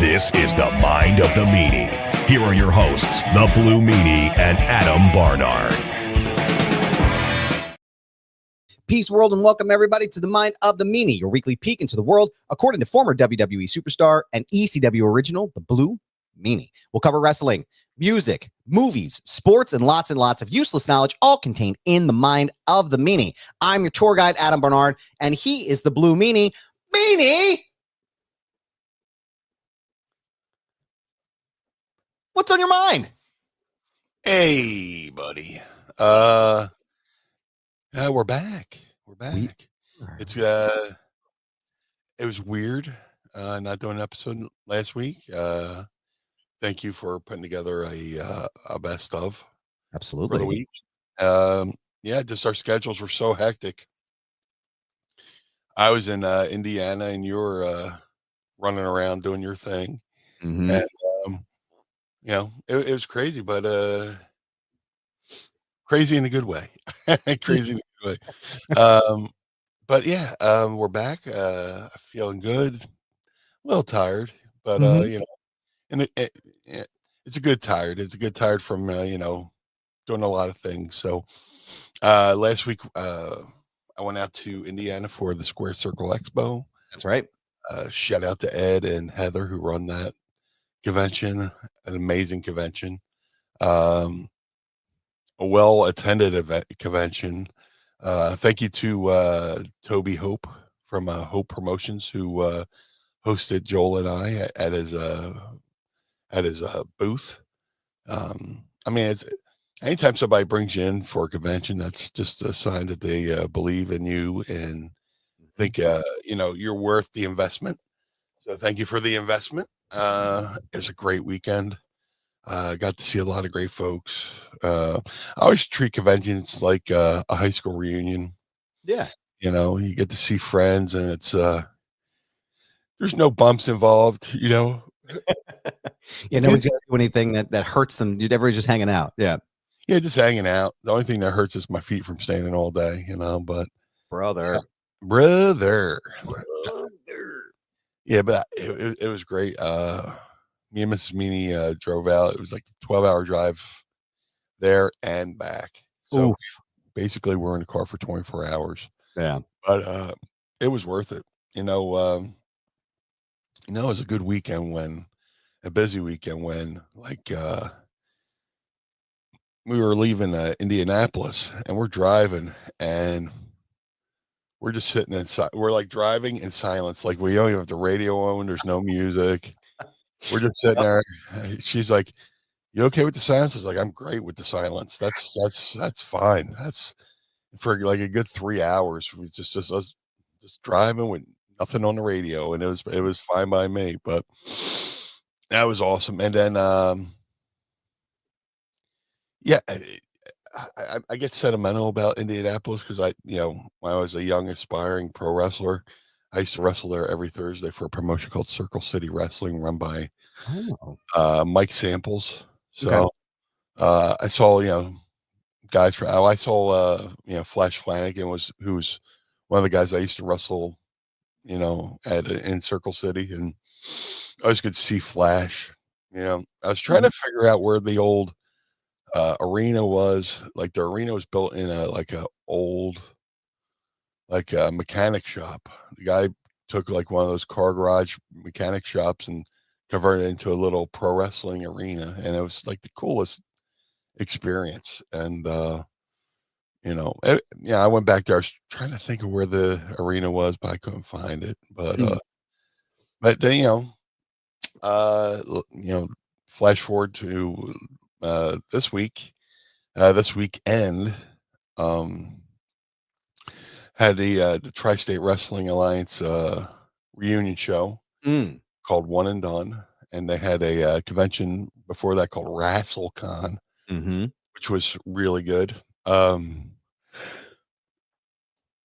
This is the Mind of the Meanie. Here are your hosts, the Blue Meanie and Adam Barnard. Peace, world, and welcome everybody to the Mind of the Meanie, your weekly peek into the world according to former WWE superstar and ECW original, the Blue Meanie. We'll cover wrestling, music, movies, sports, and lots of useless knowledge, all contained in the Mind of the Meanie. I'm your tour guide, Adam Barnard, and he is the Blue Meanie. Meanie! What's on your mind? Hey, buddy. We're back. It's it was weird not doing an episode last week. Thank you for putting together a best of Absolutely for the week. Just our schedules were so hectic. I was in Indiana and you were running around doing your thing. Mm-hmm. And it was crazy, but crazy in a good way. Crazy in a good way. But yeah, we're back. Feeling good. A little tired, but and it's a good tired. It's a good tired from doing a lot of things. So last week I went out to Indiana for the Square Circle Expo. That's right. Shout out to Ed and Heather who run that convention. An amazing convention. A well-attended convention. Thank you to Toby Hope from Hope Promotions who hosted Joel and I at his booth. It's anytime somebody brings you in for a convention, that's just a sign that they believe in you and think you're worth the investment. So thank you for the investment. It's a great weekend. Got to see a lot of great folks. I always treat conventions like a high school reunion. Yeah. You get to see friends and it's there's no bumps involved, Nobody's gonna do anything that hurts them. Everybody's just hanging out. Yeah, just hanging out. The only thing that hurts is my feet from standing all day, but brother. Yeah, but it was great. Me and Mrs. Meanie drove out. It was like a 12-hour drive there and back. So basically we're in the car for 24 hours. Yeah. But it was worth it. It was a good weekend a busy weekend when we were leaving Indianapolis and we're driving and we're just sitting inside. We're like driving in silence. Like we don't even have the radio on. There's no music. We're just sitting there. She's like, "You okay with the silence?" I was like, "I'm great with the silence. That's fine. That's for like a good 3 hours. We just us just driving with nothing on the radio, and it was fine by me." But that was awesome. And then, I get sentimental about Indianapolis because when I was a young aspiring pro wrestler, I used to wrestle there every Thursday for a promotion called Circle City Wrestling run by Mike Samples. So I saw, guys from I saw Flash Flanagan who was one of the guys I used to wrestle, in Circle City, and I always could see Flash. I was trying to figure out where the old arena was. Like the arena was built in a old mechanic shop. The guy took like one of those car garage mechanic shops and converted it into a little pro wrestling arena, and it was like the coolest experience. And I went back there. I was trying to think of where the arena was, but I couldn't find it. But then flash forward to this weekend, had the Tri-State Wrestling Alliance reunion show called One and Done, and they had a convention before that called WrestleCon, which was really good.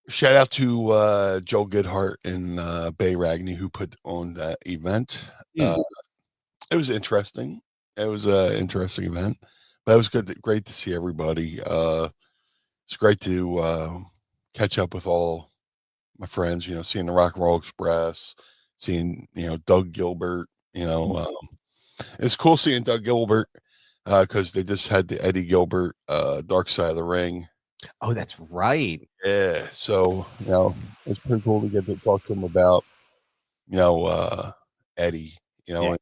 Shout out to Joe Goodhart and Bay Ragney who put on that event. It was interesting. It was an interesting event, but it was great to see everybody. It's great to catch up with all my friends, seeing the Rock and Roll Express, seeing, Doug Gilbert, You know, it's cool seeing Doug Gilbert because they just had the Eddie Gilbert Dark Side of the Ring. Oh, that's right. Yeah, so it's pretty cool to get to talk to him about Eddie. Yeah.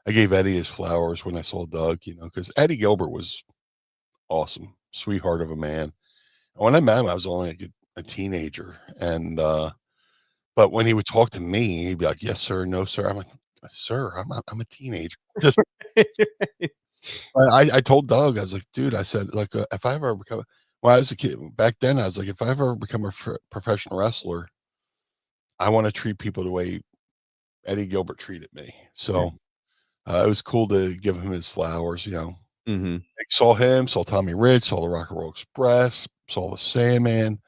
I gave Eddie his flowers when I saw Doug. Because Eddie Gilbert was awesome, sweetheart of a man. When I met him, I was only a teenager, and but when he would talk to me, he'd be like, "Yes, sir. No, sir." I'm like, "Sir, I'm a teenager." Just I told Doug, I was like, "Dude," I said, like, if I ever become when I was a kid back then, I was like, if I ever become a professional wrestler, I want to treat people the way Eddie Gilbert treated me. So it was cool to give him his flowers. Mm-hmm. Saw him, saw Tommy Rich, saw the Rock and Roll Express, saw the Sandman,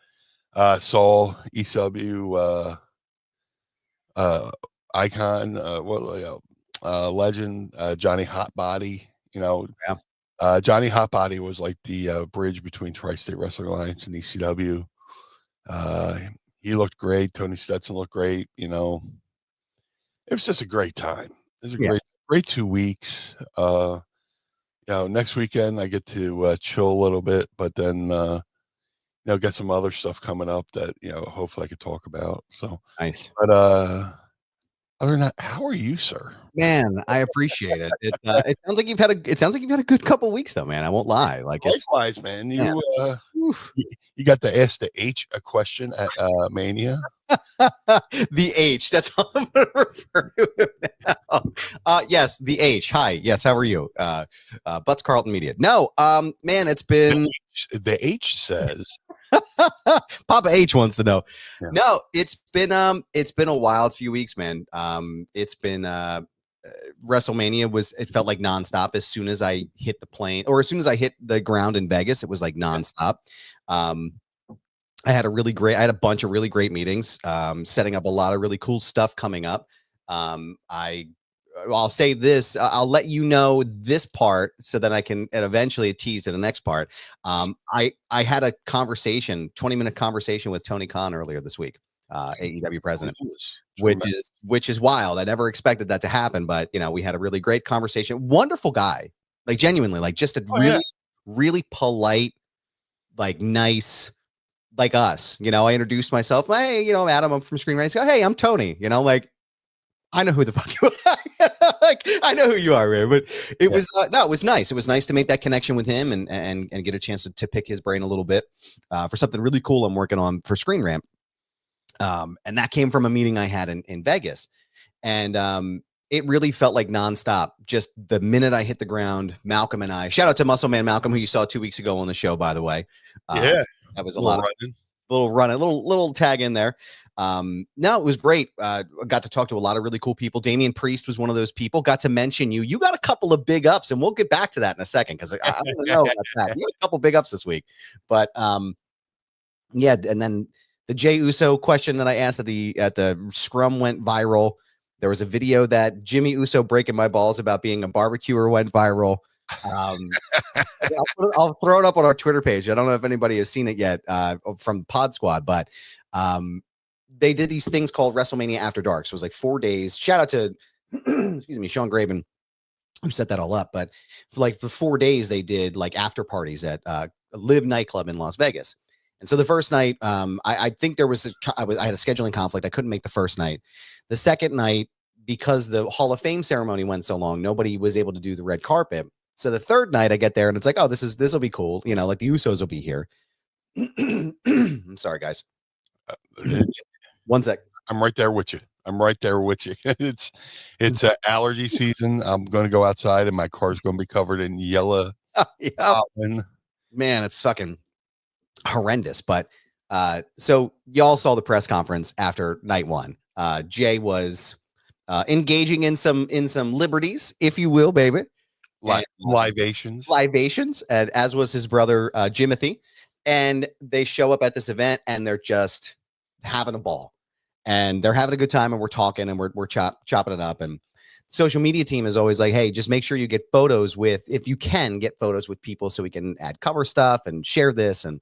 saw ECW icon, legend, Johnny Hotbody. Johnny Hotbody was like the bridge between Tri-State Wrestling Alliance and ECW. He looked great. Tony Stetson looked great. It was just a great time. It was a great 2 weeks. Next weekend I get to chill a little bit, but then get some other stuff coming up that hopefully I could talk about. So Nice. But other than that, how are you, sir? Man, I appreciate it. It sounds like you've had a good couple weeks though, man. I won't lie. Like Likewise, man. You got to ask the H a question at Mania. The H. That's all I'm gonna refer to him now. Yes, the H. Hi. Yes, how are you? Butts Carlton Media. No, man, it's been The H says Papa H wants to know. Yeah. No, it's been a wild few weeks, man. It's been WrestleMania it felt like nonstop. As soon as I hit the plane, or as soon as I hit the ground in Vegas, it was like nonstop. I had a bunch of really great meetings, setting up a lot of really cool stuff coming up. I'll say this, I'll let you know this part so that I can eventually tease to the next part. I had a 20-minute conversation with Tony Khan earlier this week, AEW president, which is wild. I never expected that to happen, but we had a really great conversation. Wonderful guy, like genuinely, like just a really polite, like nice, like us. I introduced myself. Hey, Adam, I'm from Screen Rant. Go, hey, I'm Tony. Like, I know who the fuck you are. Like, I know who you are, man. But it was it was nice. It was nice to make that connection with him and get a chance to pick his brain a little bit for something really cool I'm working on for Screen Rant. And that came from a meeting I had in Vegas. And it really felt like nonstop. Just the minute I hit the ground, Malcolm and I, shout out to Muscle Man Malcolm, who you saw 2 weeks ago on the show, by the way. That was a little tag in there. No, it was great. I got to talk to a lot of really cool people. Damian Priest was one of those people. Got to mention you. You got a couple of big ups, and we'll get back to that in a second because I want to know about that. You had a couple big ups this week, but and then the Jay Uso question that I asked at the scrum went viral. There was a video that Jimmy Uso breaking my balls about being a barbecuer went viral. I'll throw it up on our Twitter page. I don't know if anybody has seen it yet from Pod Squad, but they did these things called WrestleMania After Dark. So it was like 4 days. Shout out to excuse me, Sean Graven, who set that all up. But for 4 days, they did like after parties at a Live nightclub in Las Vegas. And so the first night, I think there was I had a scheduling conflict. I couldn't make the first night. The second night, because the Hall of Fame ceremony went so long, nobody was able to do the red carpet. So the third night I get there and it's like, oh, this will be cool. Like the Usos will be here. I'm sorry, guys. 1 sec. I'm right there with you. It's allergy season. I'm going to go outside and my car's going to be covered in yellow. Man, it's fucking horrendous. But so y'all saw the press conference after night one. Jay was engaging in some liberties, if you will, baby. Libations, and as was his brother Jimothy, and they show up at this event and they're just having a ball and they're having a good time and we're talking and we're chopping it up. And social media team is always like, hey, just make sure you get photos if you can get photos with people so we can add cover stuff and share this. And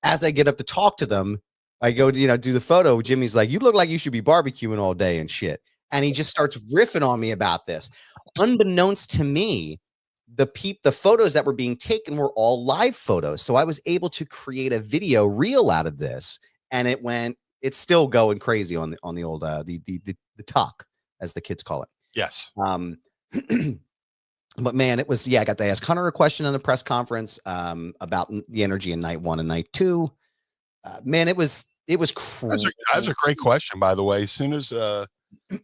as I get up to talk to them, I go to do the photo. Jimmy's like, you look like you should be barbecuing all day and shit. And he just starts riffing on me about this. Unbeknownst to me, the photos that were being taken were all live photos. So I was able to create a video reel out of this, and it's still going crazy on the old the talk, as the kids call it. Yes. But man, it was, I got to ask Hunter a question in the press conference about the energy in night 1 and night 2. Man, it was crazy. That was a great question, by the way. As soon as the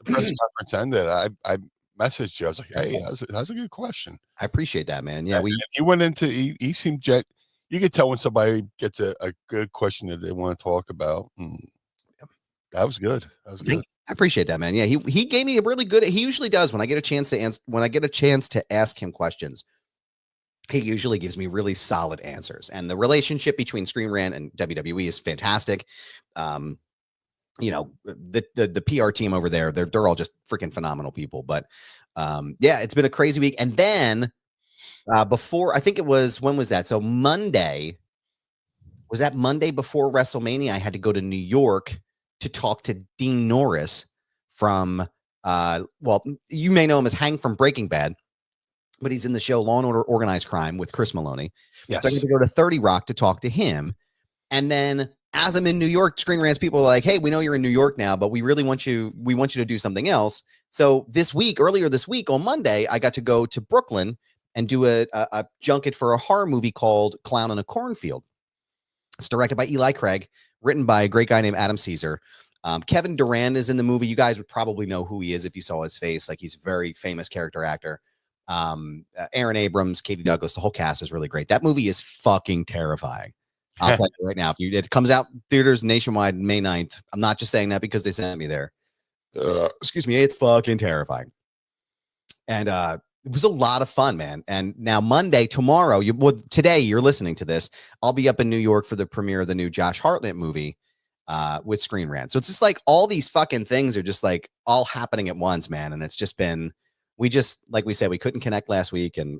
press conference ended, I messaged you. I was like, "Hey, that was a good question." I appreciate that, man. Yeah, he went into he seemed you could tell when somebody gets a good question that they want to talk about. That was good. I appreciate that, man. Yeah, he gave me a really good. He usually does when I get a chance to answer. When I get a chance to ask him questions, he usually gives me really solid answers. And the relationship between Screen Rant and WWE is fantastic. You know, the PR team over there, they're all just freaking phenomenal people. But yeah, it's been a crazy week. And then before, I think it was, when was that? So Monday, was that Monday before WrestleMania? I had to go to New York to talk to Dean Norris from, well, you may know him as Hank from Breaking Bad, but he's in the show Law and Order Organized Crime with Chris Maloney. Yes. So I got to go to 30 Rock to talk to him. And then as I'm in New York, Screen Rant's people are like, "Hey, we know you're in New York now, but we want you to do something else." So earlier this week on Monday, I got to go to Brooklyn and do a junket for a horror movie called Clown in a Cornfield. It's directed by Eli Craig, written by a great guy named Adam Caesar. Kevin Durant is in the movie. You guys would probably know who he is if you saw his face. Like, he's a very famous character actor. Aaron Abrams, Katie Douglas, the whole cast is really great. That movie is fucking terrifying. I'll tell you right now, it comes out theaters nationwide May 9th. I'm not just saying that because they sent me there. Excuse me, it's fucking terrifying. And it was a lot of fun, man. And now tomorrow, today you're listening to this, I'll be up in New York for the premiere of the new Josh Hartnett movie with Screen Rant. So it's just like all these fucking things are just like all happening at once, man. And it's just been, like we said, we couldn't connect last week, and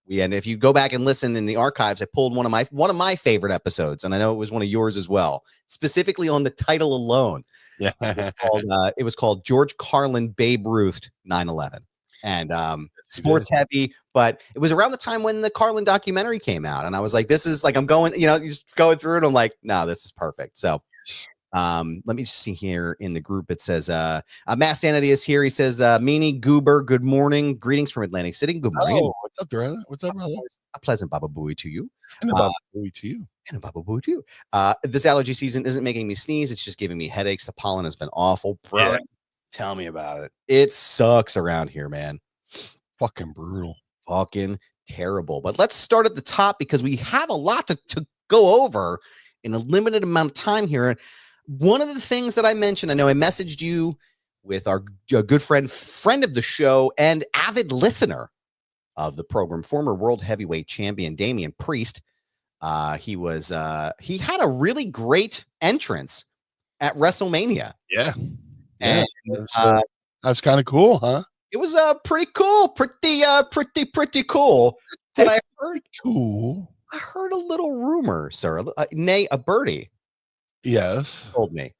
if you go back and listen in the archives, I pulled one of my favorite episodes, and I know it was one of yours as well, specifically on the title alone. Yeah, it was called George Carlin Babe Ruth 9/11, and sports heavy, but it was around the time when the Carlin documentary came out, and I was like, this is like, I'm going, just going through it. I'm like, no, this is perfect. So. Let me see here in the group. It says Mass Sanity is here. He says Meanie Goober, good morning, greetings from Atlantic City. Good morning. Oh, what's up, brother? What's up, brother? A pleasant Baba Booey to you. And a Baba Booey to you. And a Baba Booey to you. This allergy season isn't making me sneeze, it's just giving me headaches. The pollen has been awful. Brother, yeah. Tell me about it. It sucks around here, man. Fucking brutal. Fucking terrible. But let's start at the top, because we have a lot to go over in a limited amount of time here. One of the things that I mentioned, I know I messaged you with our good friend of the show and avid listener of the program, former world heavyweight champion Damian Priest. He had a really great entrance at WrestleMania. Yeah. And that was kind of cool, huh? It was pretty cool. Pretty cool. But I heard a little rumor, sir, nay, a birdie. Yes. Told me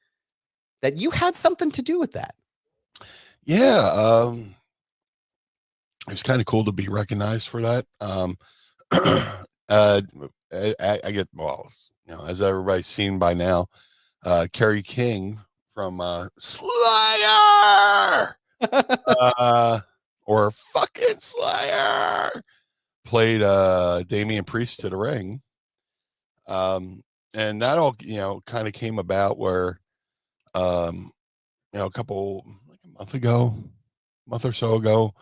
that you had something to do with that. Yeah. It was kind of cool to be recognized for that. I get, well, as everybody's seen by now, Kerry King from Slayer or fucking Slayer played Damian Priest to the ring. And that all, kind of came about where, a month or so ago,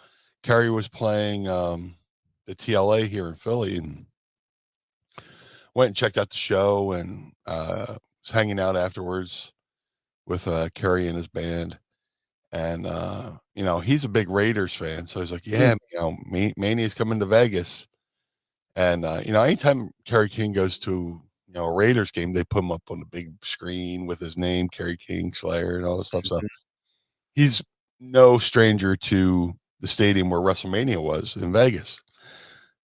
Kerry was playing the TLA here in Philly, and went and checked out the show, and was hanging out afterwards with Kerry and his band. And, he's a big Raiders fan. So he's like, yeah, Meanie is coming to Vegas. And, anytime Kerry King goes to, a Raiders game, they put him up on the big screen with his name, Kerry King, Slayer, and all this stuff. So he's no stranger to the stadium where WrestleMania was in Vegas.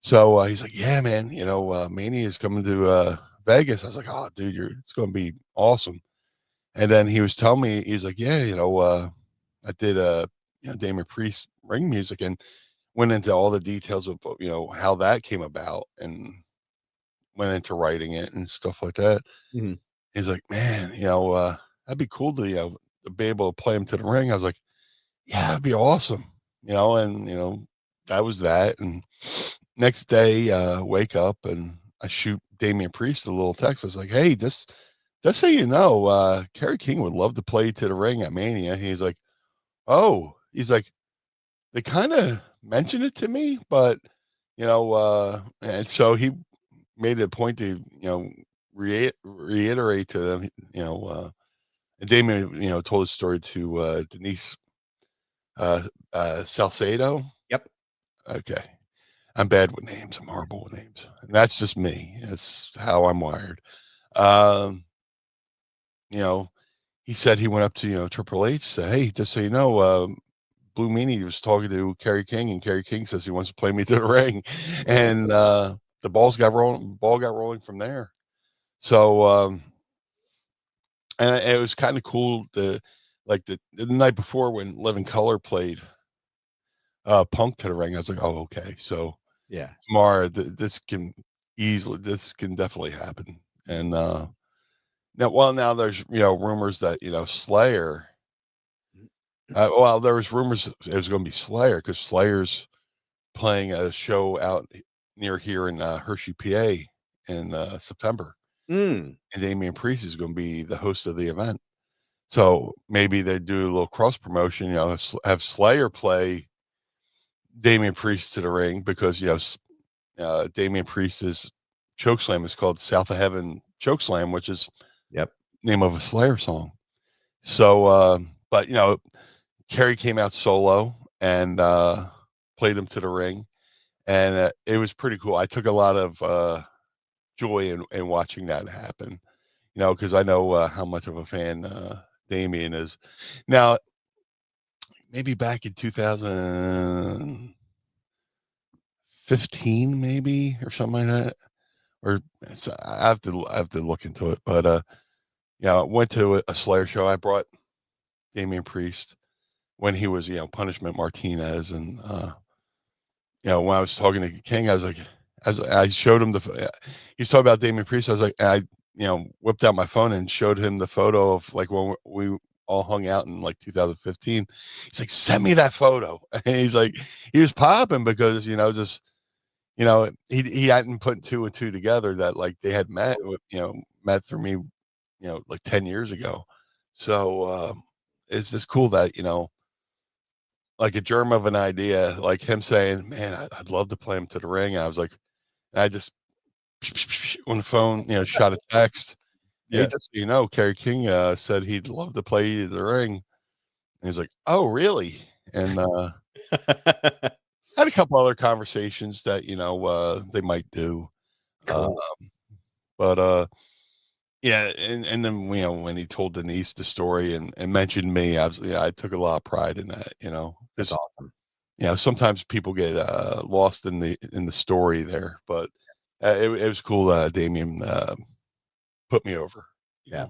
So he's like, yeah, man, Meanie is coming to Vegas. I was like, oh, dude, it's going to be awesome. And then he was telling me, he's like, yeah, I did Damien Priest ring music and went into all the details of how that came about and went into writing it and stuff like that. Mhm. He's like, man, that'd be cool to be able to play him to the ring. I was like, yeah, that'd be awesome, and that was that. And next day, wake up and I shoot Damian Priest a little text. I was like, hey, just so you know, Kerry King would love to play to the ring at Mania. He's like, oh, he's like, they kind of mentioned it to me, but and so he made it a point to reiterate to them, and Damien, told his story to Denise Salcedo. Yep. Okay. I'm bad with names. I'm horrible with names. And that's just me. That's how I'm wired. Um, he said he went up to, Triple H, said, hey, just so you know, Blue Meanie was talking to Kerry King, and Kerry King says he wants to play me to the ring. And the ball got rolling from there. So and it was kind of cool the night before when Living Color played Punk to the ring. I was like, oh, okay. So Yeah. tomorrow this can definitely happen. And now there's rumors that Slayer. Well, there was rumors it was going to be Slayer because Slayer's playing a show out near here in Hershey, PA, in September, Mm. and Damian Priest is going to be the host of the event. So maybe they do a little cross promotion. Have Slayer play Damian Priest to the ring because Damian Priest's chokeslam is called South of Heaven Chokeslam, which is Yep. name of a Slayer song. So, but Kerry came out solo and played him to the ring, and it was pretty cool. I took a lot of joy in watching that happen, because I know how much of a fan Damien is. Now, maybe back in 2015, maybe or something like that, or so I have to look into it. But I went to a Slayer show. I brought Damian Priest when he was Punishment Martinez, and when I was talking to King, I was like, as I showed him he's talking about Damian Priest. I was like, I whipped out my phone and showed him the photo of like when we all hung out in like 2015. He's like, send me that photo. And he's like, he was popping because just he hadn't put two and two together that like they had met for me like 10 years ago. So it's just cool that like a germ of an idea, like him saying, man, I'd love to play him to the ring. And I was like, I just on the phone, shot a text. Hey, Yeah. just so Kerry King said he'd love to play you to the ring. And he's like, oh, really? And had a couple other conversations that they might do. Cool. But yeah, and then when he told Denise the story and mentioned me, I took a lot of pride in that, That's because awesome. sometimes people get lost in the story there, but it was cool. Damien put me over. Yeah.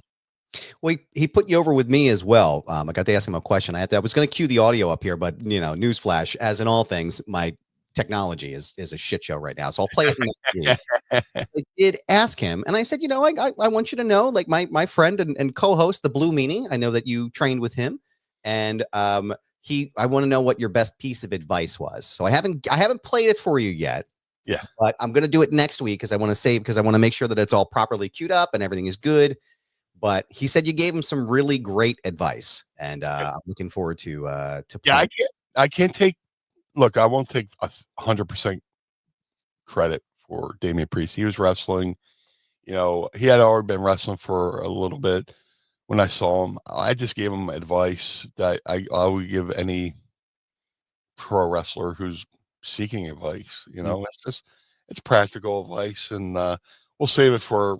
Well, he put you over with me as well. I got to ask him a question. I was going to cue the audio up here, but newsflash, as in all things, my technology is a shit show right now. So I'll play it next week. I did ask him, and I said, I want you to know, like my friend and co-host, the Blue Meanie. I know that you trained with him, and I want to know what your best piece of advice was. So I haven't played it for you yet. Yeah, but I'm going to do it next week because I want to make sure that it's all properly queued up and everything is good. But he said you gave him some really great advice, and I'm looking forward to yeah. I can't take. Look, I won't take 100% credit for Damian Priest. He was wrestling. He had already been wrestling for a little bit when I saw him. I just gave him advice that I would give any pro wrestler who's seeking advice. It's practical advice, and we'll save it for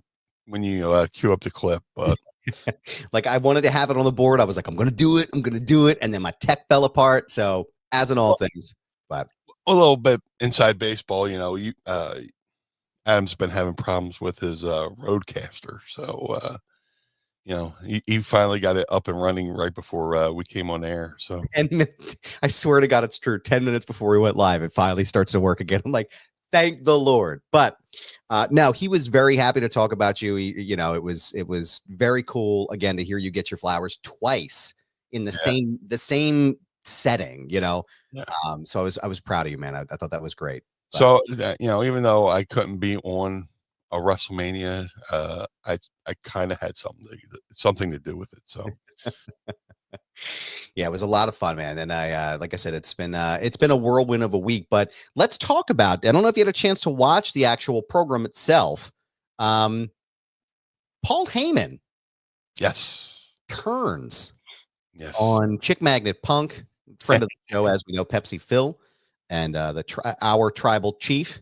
when you cue up the clip. But like I wanted to have it on the board. I was like, I'm going to do it. And then my tech fell apart. So as in all things, but a little bit inside baseball, Adam's been having problems with his roadcaster. So he finally got it up and running right before we came on air. So 10 minutes, I swear to God, it's true. 10 minutes before we went live, it finally starts to work again. I'm like, thank the Lord. But no, he was very happy to talk about you. It was very cool again to hear you get your flowers twice in the same setting. Yeah. So I was proud of you, man. I thought that was great. But, so even though I couldn't be on a WrestleMania, I kind of had something to do with it. So yeah, it was a lot of fun, man. And I, like I said, it's been a whirlwind of a week. But let's talk about. I don't know if you had a chance to watch the actual program itself. Paul Heyman, turns on Chick Magnet Punk, friend of the show, as we know, Pepsi Phil, and our tribal chief,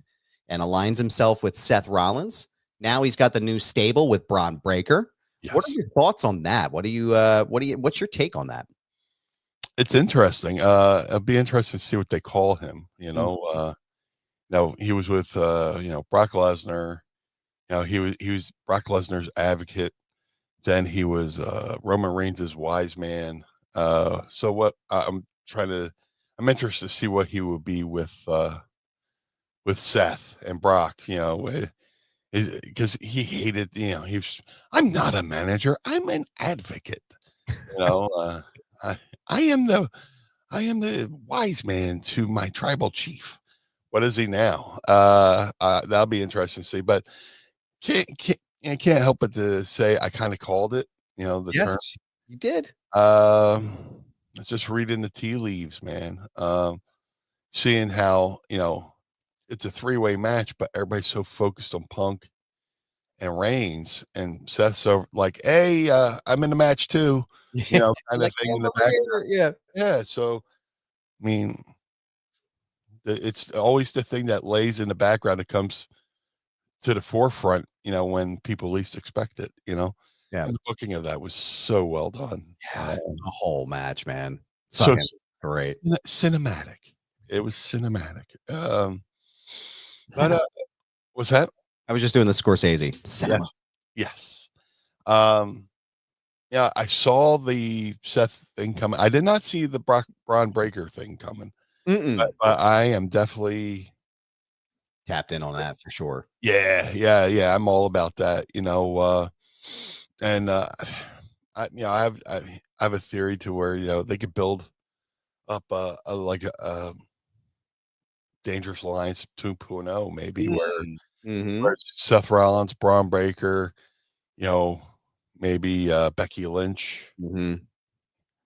and aligns himself with Seth Rollins. Now he's got the new stable with Braun Breaker. Yes. What are your thoughts on that? What's your take on that? It's interesting. It'll be interesting to see what they call him. Now he was with Brock Lesnar. He was Brock Lesnar's advocate. Then he was Roman Reigns' wise man. So what I'm interested to see what he would be with Seth and Brock. Because he hated. I'm not a manager. I'm an advocate. I am the wise man to my tribal chief. What is he now? That'll be interesting to see. But can't help but to say I kind of called it. The term. You did. Let's just reading the tea leaves, man. Seeing how it's a 3-way match, but everybody's so focused on Punk and Reigns, and Seth's so like, hey, I'm in the match too. Kind of thing in the back. Yeah. So, I mean, it's always the thing that lays in the background that comes to the forefront, when people least expect it, Yeah. And the booking of that was so well done. Yeah. The whole match, man. So great. Cinematic. It was cinematic. But what's that? I was just doing the Scorsese. Cinema. Yes. Yeah, I saw the Seth thing coming. I did not see the Braun Breaker thing coming. But I am definitely tapped in on that for sure. Yeah. I'm all about that, and I have a theory to where they could build up a Dangerous Alliance 2.0 maybe where it's Seth Rollins, Braun Breaker, maybe Becky Lynch.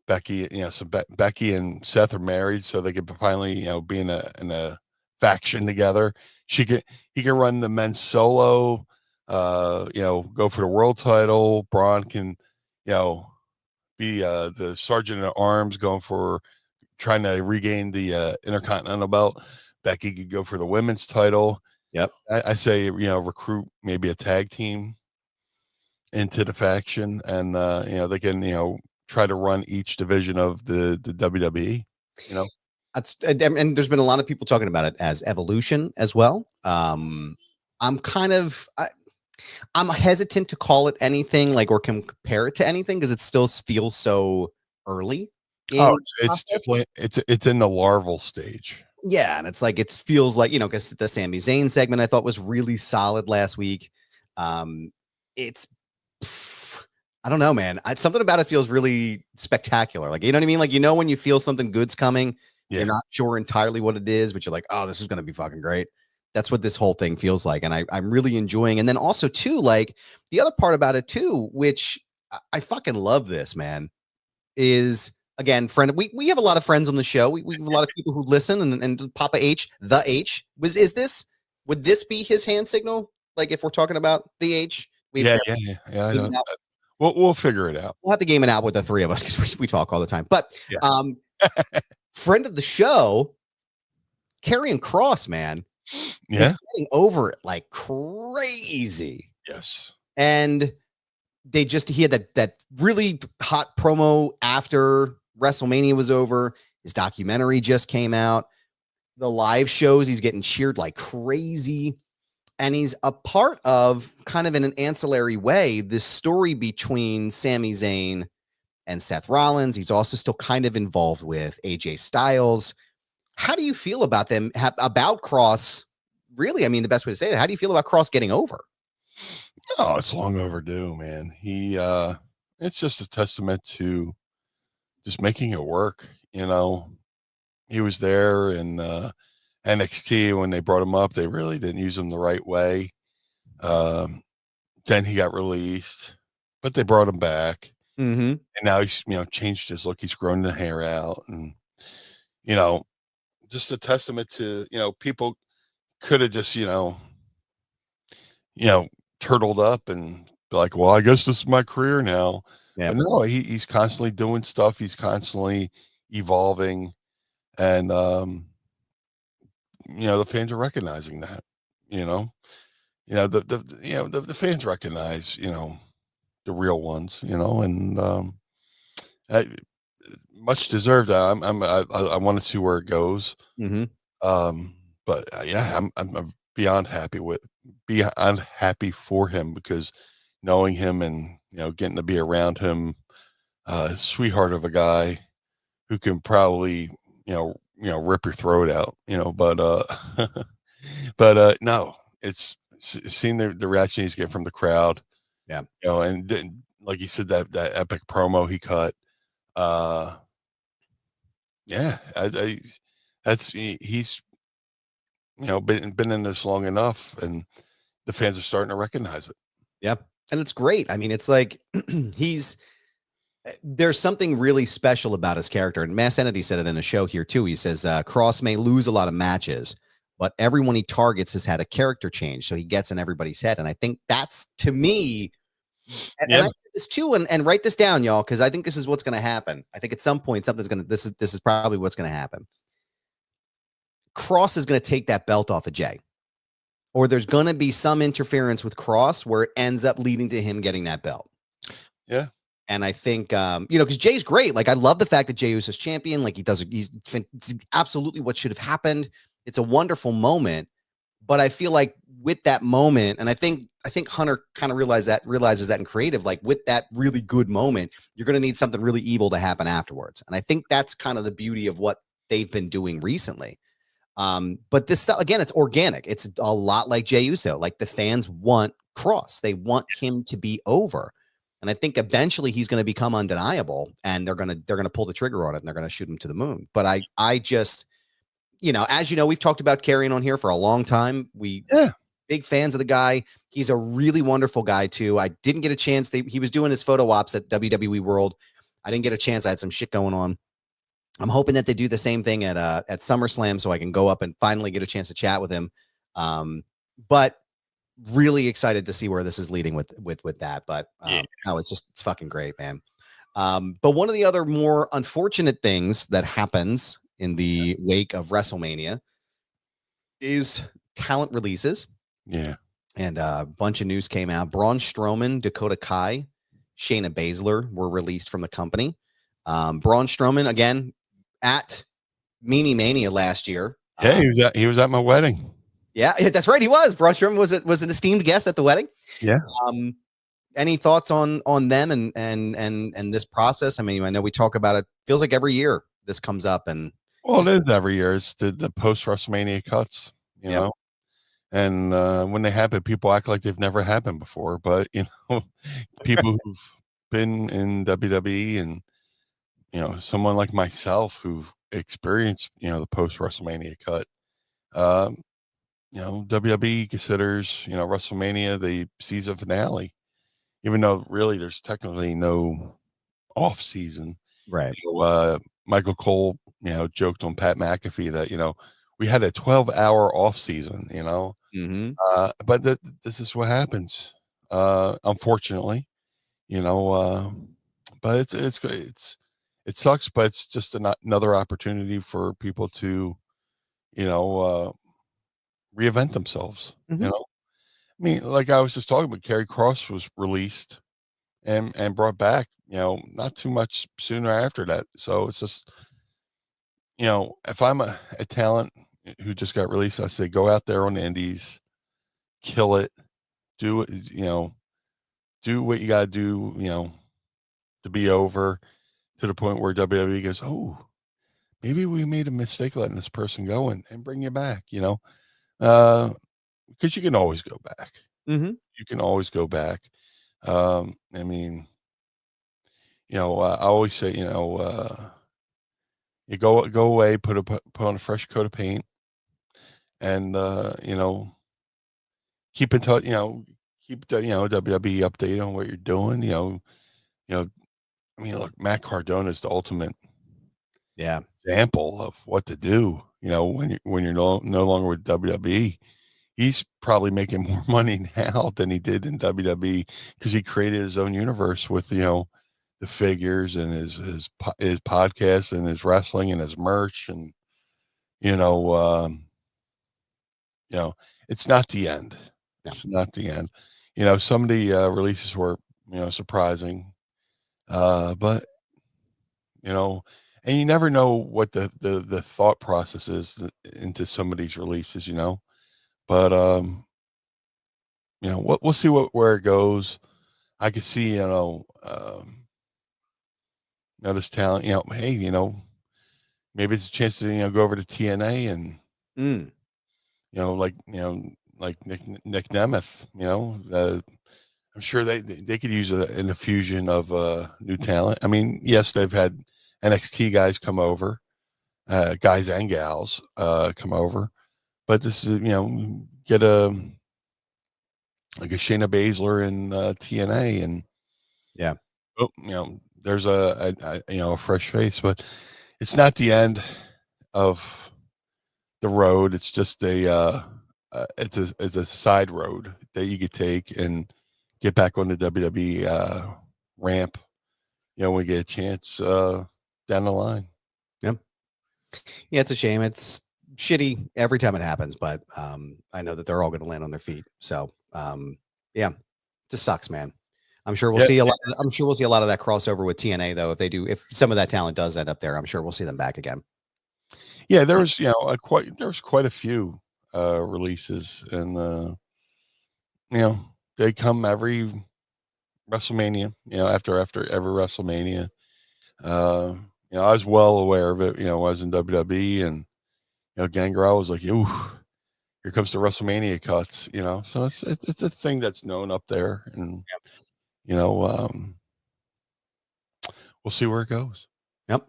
Becky, so Becky and Seth are married, so they could finally, be in a faction together. He can run the men's solo, go for the world title. Braun can, be the sergeant at arms trying to regain the Intercontinental belt. Becky could go for the women's title. Yep. I say, recruit maybe a tag team into the faction, and they can, try to run each division of the WWE. That's and there's been a lot of people talking about it as evolution as well. I'm hesitant to call it anything or compare it to anything because it still feels so early. It's definitely it's in the larval stage. Yeah, and it feels like because the Sami Zayn segment I thought was really solid last week. I don't know, man. Something about it feels really spectacular. You know what I mean? When you feel something good's coming, you're not sure entirely what it is, but you're like, oh, this is going to be fucking great. That's what this whole thing feels like. And I'm really enjoying. And then also too, the other part about it too, which I fucking love this, man, is again, we have a lot of friends on the show. We have a lot of people who listen and Papa H, the H would this be his hand signal? If we're talking about the H? Yeah. I don't. We'll figure it out. We'll have to game it out with the three of us because we talk all the time. But friend of the show, Karrion Kross, man, is getting over it like crazy. Yes. And he had that really hot promo after WrestleMania was over. His documentary just came out. The live shows, he's getting cheered like crazy. And he's a part of, kind of in an ancillary way, this story between Sami Zayn and Seth Rollins. He's also still kind of involved with AJ Styles. How do you feel about them, about Cross? Really, I mean, the best way to say it, how do you feel about Cross getting over? Oh, it's long overdue, man. It's just a testament to just making it work. He was there in NXT when they brought him up. They really didn't use him the right way. Then he got released, but they brought him back. Mm-hmm. And now he's, changed his look. He's grown the hair out, and, just a testament to, people could have just, turtled up and be like, well, I guess this is my career now. Yeah. But no, he's constantly doing stuff. He's constantly evolving. And, the fans are recognizing that, the fans recognize, the real ones, and, much deserved. I want to see where it goes. Mm-hmm. But yeah, I'm beyond happy for him, because knowing him and, getting to be around him, sweetheart of a guy who can probably, rip your throat out, but, but, no, it's seeing the reaction he's getting from the crowd. Yeah. And then, like you said, that epic promo he cut, yeah, he's, been in this long enough, and the fans are starting to recognize it. Yep. And it's great. I mean, it's like there's something really special about his character. And Sanity said it in a show here too. He says, Cross may lose a lot of matches, but everyone he targets has had a character change. So he gets in everybody's head. And I think that's, to me, and I did this too, and write this down, y'all, because I think this is what's going to happen. I think at some point something's going to, this is probably what's going to happen. Cross is going to take that belt off of Jay, or there's going to be some interference with Cross where it ends up leading to him getting that belt. Yeah. And I think, because Jay's great. Like, I love the fact that Jay Uso's champion. Like, he's absolutely what should have happened. It's a wonderful moment. But I feel like with that moment, and I think Hunter kind of realizes that in creative, like with that really good moment, you're going to need something really evil to happen afterwards. And I think that's kind of the beauty of what they've been doing recently. But this stuff, again, it's organic. It's a lot like Jay Uso. Like, the fans want Cross. They want him to be over. And I think eventually he's going to become undeniable, and they're going to pull the trigger on it, and they're going to shoot him to the moon. But I just, as you know, we've talked about Karrion on here for a long time. Big fans of the guy. He's a really wonderful guy too. I didn't get a chance. He was doing his photo ops at WWE World. I didn't get a chance. I had some shit going on. I'm hoping that they do the same thing at SummerSlam, so I can go up and finally get a chance to chat with him. But really excited to see where this is leading with that. But no, it's fucking great, man. But one of the other more unfortunate things that happens in the wake of WrestleMania is talent releases. Yeah. And a bunch of news came out. Braun Strowman, Dakota Kai, Shayna Baszler were released from the company. Braun Strowman, again, at Meanie Mania last year. Yeah, he was at my wedding. Yeah, that's right. He was. Braun Strowman was an esteemed guest at the wedding. Yeah. Any thoughts on them and this process? I mean, I know we talk about it. Feels like every year this comes up, and it is every year. It's the post WrestleMania cuts, you know. And when they happen, people act like they've never happened before. But people who've been in WWE, and someone like myself who've experienced the post WrestleMania cut. WWE considers WrestleMania the season finale, even though really there's technically no off season. Right. Michael Cole, joked on Pat McAfee that we had a 12-hour off season. Mm-hmm. But this is what happens, unfortunately. But it sucks, but it's just another opportunity for people to reinvent themselves. Mm-hmm. I mean, like I was just talking about, Karrion Kross was released and brought back, not too much sooner after that. So it's just, if I'm a talent who just got released, I say go out there on the indies, kill it, do it, do what you got to do, to be over to the point where WWE goes, oh, maybe we made a mistake letting this person go and bring you back, because you can always go back. Mm-hmm. You can always go back. I mean, I always say, you go away, put on a fresh coat of paint, and keep in touch. Keep WWE updated on what you're doing. I mean, look, Matt Cardona is the ultimate example of what to do. When you're no longer with WWE, he's probably making more money now than he did in WWE because he created his own universe with the figures and his podcast and his wrestling and his merch and it's not the end. It's not the end. Some of the releases were surprising, but and you never know what the thought process is into some of these releases, but we'll see where it goes. I could see this talent, hey, maybe it's a chance to go over to TNA and like Nick Nemeth, I'm sure they could use an infusion of new talent. I mean, yes, they've had NXT guys come over, guys and gals come over, but this is get a Shayna Baszler in TNA and there's a fresh face, but it's not the end of the road. It's just it's a side road that you could take and get back on the WWE ramp, when we get a chance down the line. Yeah, it's a shame. It's shitty every time it happens, but I know that they're all going to land on their feet. So it just sucks, man. I'm sure we'll see a lot. I'm sure we'll see a lot of that crossover with TNA, though. If some of that talent does end up there, I'm sure we'll see them back again. Yeah, there was quite a few releases, and they come every WrestleMania. After every WrestleMania, I was well aware of it. I was in WWE, and Gangrel was like, "Ooh, here comes the WrestleMania cuts." So it's a thing that's known up there, and we'll see where it goes. Yep.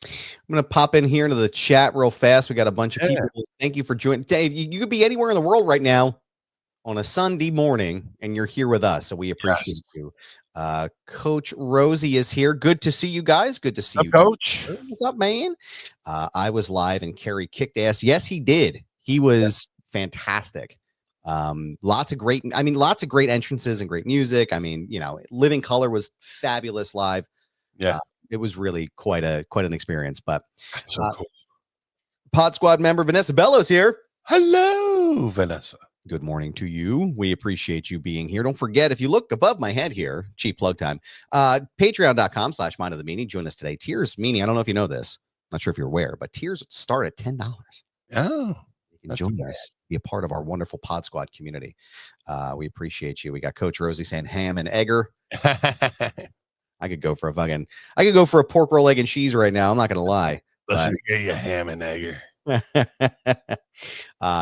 I'm going to pop in here into the chat real fast. We got a bunch of people. Thank you for joining. Dave, you could be anywhere in the world right now on a Sunday morning, and you're here with us, so we appreciate you. Coach Rosie is here. Good to see you guys. Good to see you, Coach. What's up, man? I was live, and Kerry kicked ass. Yes, he did. He was fantastic. Lots of great entrances and great music. I mean, Living Color was fabulous live. Yeah. It was really quite an experience. But that's so cool. Pod Squad member Vanessa Bellows here. Hello, Vanessa. Good morning to you. We appreciate you being here. Don't forget, if you look above my head here, cheap plug time, patreon.com/mind of the meanie. Join us today. Tiers Meanie. I don't know if you know this. I'm not sure if you're aware, but tiers start at $10. Oh, you can join us, be a part of our wonderful Pod Squad community. We appreciate you. We got Coach Rosie saying ham and egger. I could go for a pork roll, egg, and cheese right now. I'm not going to lie. Listen, get you ham and egger.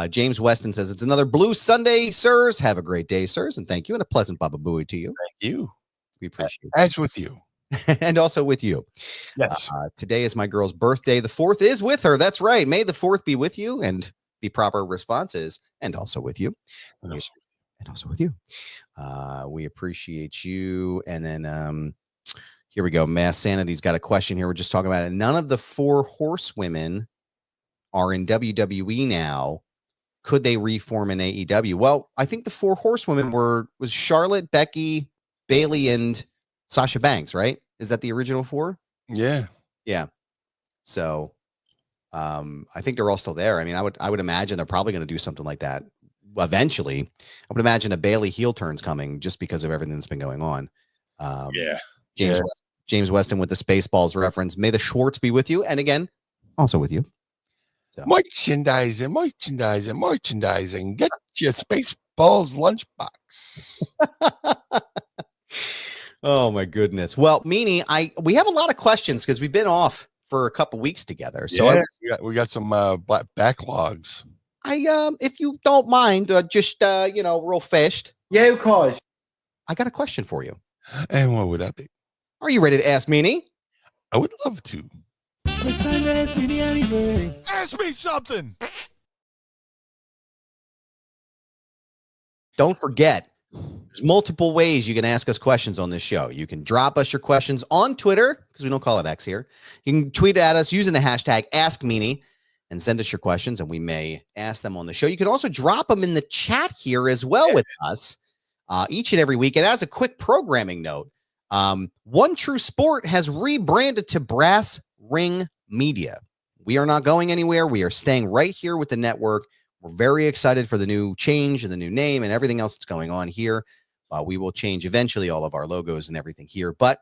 James Weston says it's another Blue Sunday, sirs. Have a great day, sirs, and thank you, and a pleasant Baba Booey to you. Thank you. We appreciate it. As with you. And also with you. Yes. Today is my girl's birthday. The 4th is with her. That's right. May the 4th be with you, and the proper response is, and also with you. And also with you. We appreciate you. And then here we go. Mass Sanity's got a question here. We're just talking about it. None of the 4 horsewomen are in WWE now. Could they reform in AEW? Well, I think the 4 horsewomen was Charlotte, Becky, Bayley, and Sasha Banks, right? Is that the original 4? Yeah. Yeah. So I think they're all still there. I mean, I would imagine they're probably going to do something like that eventually. I would imagine a Bayley heel turn's coming just because of everything that's been going on. James Weston with the Spaceballs reference. May the Schwartz be with you. And again, also with you. So. Merchandising. Get your Spaceballs Spaceballs lunchbox. Oh my goodness. Well, Meanie, we have a lot of questions because we've been off for a couple weeks together. So we got some backlogs. If you don't mind, just real fast. Yeah, of course. I got a question for you. And what would that be? Are you ready to ask Meanie? I would love to. It's time to ask me anything. Ask me something. Don't forget, there's multiple ways you can ask us questions on this show. You can drop us your questions on Twitter, because we don't call it X here. You can tweet at us using the hashtag AskMeanie and send us your questions, and we may ask them on the show. You can also drop them in the chat here as well with us each and every week. And as a quick programming note, One True Sport has rebranded to Brass Ring Media. We are not going anywhere. We are staying right here with the network. We're very excited for the new change and the new name and everything else that's going on here. We will change eventually all of our logos and everything here, but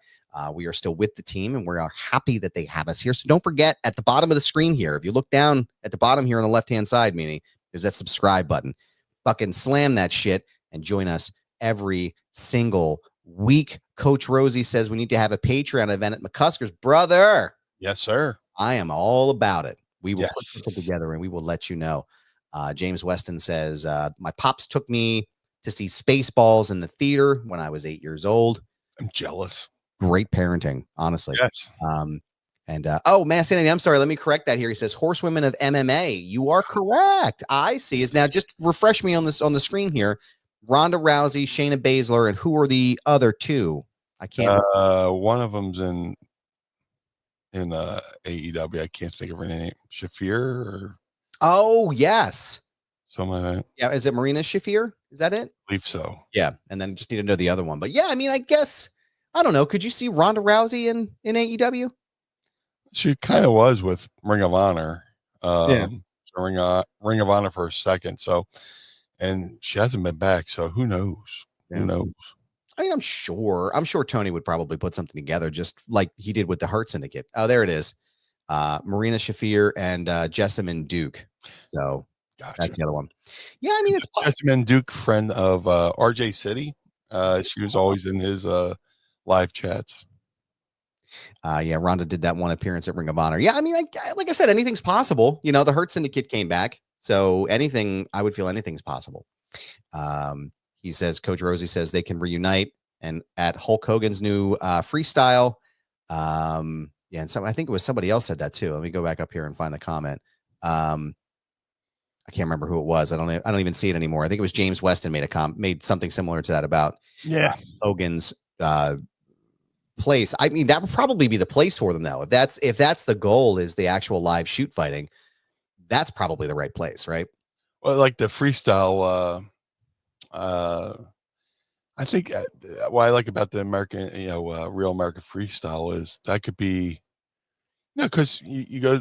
we are still with the team, and we're happy that they have us here. So don't forget, at the bottom of the screen here, if you look down at the bottom here on the left-hand side, Meanie, there's that subscribe button. Fucking slam that shit and join us every single week. Coach Rosie says we need to have a Patreon event at McCusker's. Brother. Yes, sir. I am all about it. We will put something together and we will let you know. James Weston says, my pops took me to see Spaceballs in the theater when I was 8 years old. I'm jealous. Great parenting, honestly. Yes. Sanity, I'm sorry. Let me correct that here. He says, horsewomen of MMA. You are correct. I see. Is now just refresh me on the screen here. Ronda Rousey, Shayna Baszler, and who are the other two? I can't. One of them's in AEW. I can't think of her name. Shafir or. Oh, yes. Something like that. Yeah. Is it Marina Shafir? Is that it? I believe so. Yeah. And then just need to know the other one. But yeah, I mean, I guess, I don't know. Could you see Ronda Rousey in AEW? She kind of was with Ring of Honor. Ring of Honor for a second. So, and she hasn't been back. So who knows? Yeah. Who knows? I mean, I'm sure Tony would probably put something together just like he did with the Hurt Syndicate. Oh, there it is. Marina Shafir and Jessamine Duke. So that's the other one. Yeah, I mean, it's Jessamine Duke, friend of RJ City. She was always in his live chats. Ronda did that one appearance at Ring of Honor. Yeah, I mean, like I said, anything's possible. You know, the Hurt Syndicate came back, so I would feel anything's possible. He says, Coach Rosie says they can reunite and at Hulk Hogan's new freestyle. And so I think it was somebody else said that too. Let me go back up here and find the comment. I can't remember who it was. I don't even see it anymore. I think it was James Weston made something similar to that about Hogan's place. I mean, that would probably be the place for them though. If that's the goal, is the actual live shoot fighting, that's probably the right place, right? Well, like the freestyle, I think what I like about the American, real American freestyle is that could be, because you go,